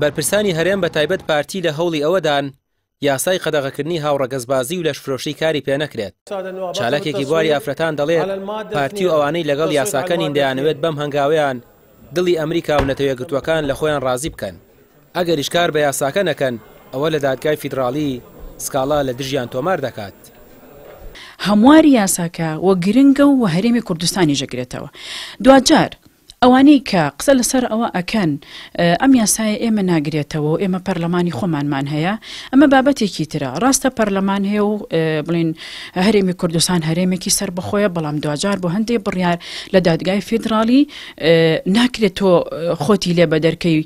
بەرپرسانی هەرێم بە تایبەت پارتی لە هەوڵی ئەوەدان یاسای قەدەغەکردنی هاوڕەگەزبازی و لەشفرۆشی کاری پێ نەکرێت. چالاکێکی بواری ئافرەتان دەڵێت پارتی و ئەوانەی لەگەڵ یاساکەنین دەیانەوێت بەم هەنگاویان دڵی ئەمریکا و نەتەوەیەکگرتووەکان لە خۆیان ڕازی بکەن. ئەگەر ئیشکار بە یاساکە نەکەن ئەوە لە دادگای فیدراڵی سکاڵا لە دژیان تۆمار دەکات. هەمواری یاساکە وە گرنگە و هەرێمی کوردستانی ژەگرێتەوە. دوجار ئەوانەی کە قسە لەسەر ئەوە ئەکەن ئەم یاسایە ئێمە ناگرێتەوە و ئێمە پەرلەمانی خۆمانمان هەیە، ئەمە بابەتێکی ترە. ڕاستە پەرلەمان هەیە و بڵین هەرێمی کوردستان هەرێمێکی سەر بخۆیە، بەڵام دوجار بۆ هەندێک بڕیار لە دادگای فیدراڵی ناکرێت تۆ خۆتی لێ بە دەرکەی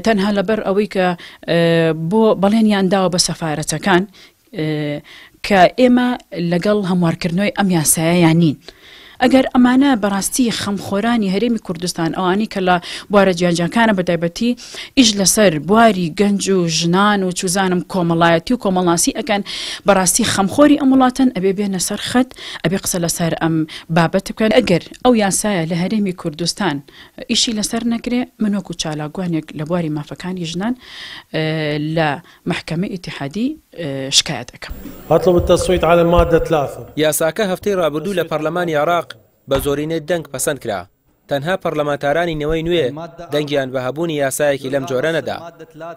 تەنها لەبەر ئەوەی کە بۆ بەڵێنیان داوە بە سەفارەتەکان کە ئێمە لەگەڵ هەموارکردنەوەی ئەم یاسایە نین. ئەگەر ئەمانە بەڕاستی خەمخۆرانی هەرێمی کوردستان ئەوانی کە لە بوارە جیانجیاکانە بەتایبەتی ئیش لەسەر بواری گەنج و ژنان و چوزانم کۆمەڵایەتی و کۆمەڵاسی ئەکەن بەڕاستی خەمخۆری ئەم وڵاتن ئەبێ بێنە سەر خەت، ئەبێ قسە لەسەر ئەم بابەت بکەن. ئەگەر ئەو یاسایە لە هەرێمی کوردستان ئیشی لەسەر نەکرێ، من وەکو چالاکوانێک لە بواری مافەکانی ژنان لە محکمەی ئیتیحادی شکایەت دەکەم. أطلب التصويت على المادة 3. یاساکە هەفتەی ڕابردوو لە پەرلەمانی عێراق بە زۆرینەی دەنگ پەسەند کرا. تەنها پەرلەمانتارانی نەوەی نوێ دەنگیان بە هەبوونی یاسایەکی لەم جۆرە نەدا.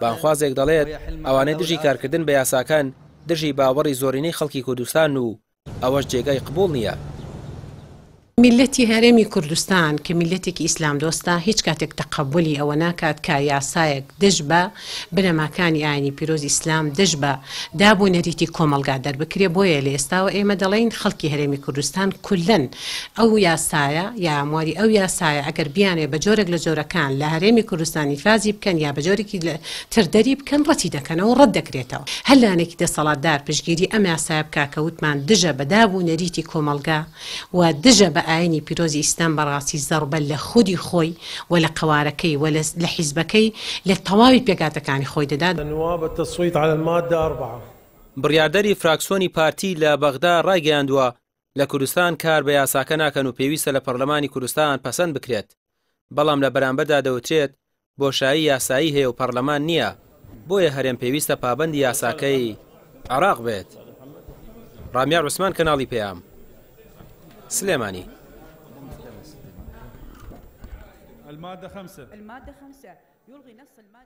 بانخوازێک دەڵێت ئەوانەی دژی کارکردن بە یاساکان دژی باوەڕی زۆرینەی خەڵکی کوردستان و ئەوەش جێگای قبول نییە. میلەتی هەرێمی کوردستان کە میلەتێکی ئیسلام دۆستە هیچ کاتێک تەقەبولی ئەوە ناکات کە یاسایەک دژ بە بنەماکانی ئاینی پیرۆزی ئیسلام دژ بە دابوونەریتی کۆمەلگا دەربکرێ. بۆیە لە ئێستاوە ئێمە دەڵێن خەڵکی هەرێمی کوردستان کولەن ئەو یاسایە یا ئامواری ئەو یاسایە ئەگەر بیانێ بە جۆرێک لە جۆرەکان لە هەرێمی کوردستانی فازی بکەن یا بە جۆرێکی تردەری بکەن ڕەتی دەکەنەوە ڕەت دەکرێتەوە. هەلانێکی دەسەڵاتدار پشگیری ئەم یاسایە بکا کە وتمان دژە بە دابوونەریتی کۆمەلگا و دژە بە ئاینی پیرۆزی ئیسلام بەڕاستی زەڕبە لە خودی خۆی و لە قوارەکەی و لە حیزبەکەی لە تەواوی پێگاتەکانی خۆی دەدات. النواب التصويت على المادة 4. بڕیاردەری فراکسیۆنی پارتی لە بەغدا ڕایگەیاندووە لە کوردستان کار بە یاساکە ناکەن و پێویستە لە پەرلەمانی کوردستان پەسەند بکرێت. بەڵام لە بەرامبەردا دەوترێت بۆشایی یاسایی هەیە و پەرلەمان نییە، بۆیە هەرێم پێویستە پابەندی یاساکەی عێراق بێت. ڕامیار عوسمان، کەناڵی پێام، سلێمانی. المادة 5 يلغي نص المادة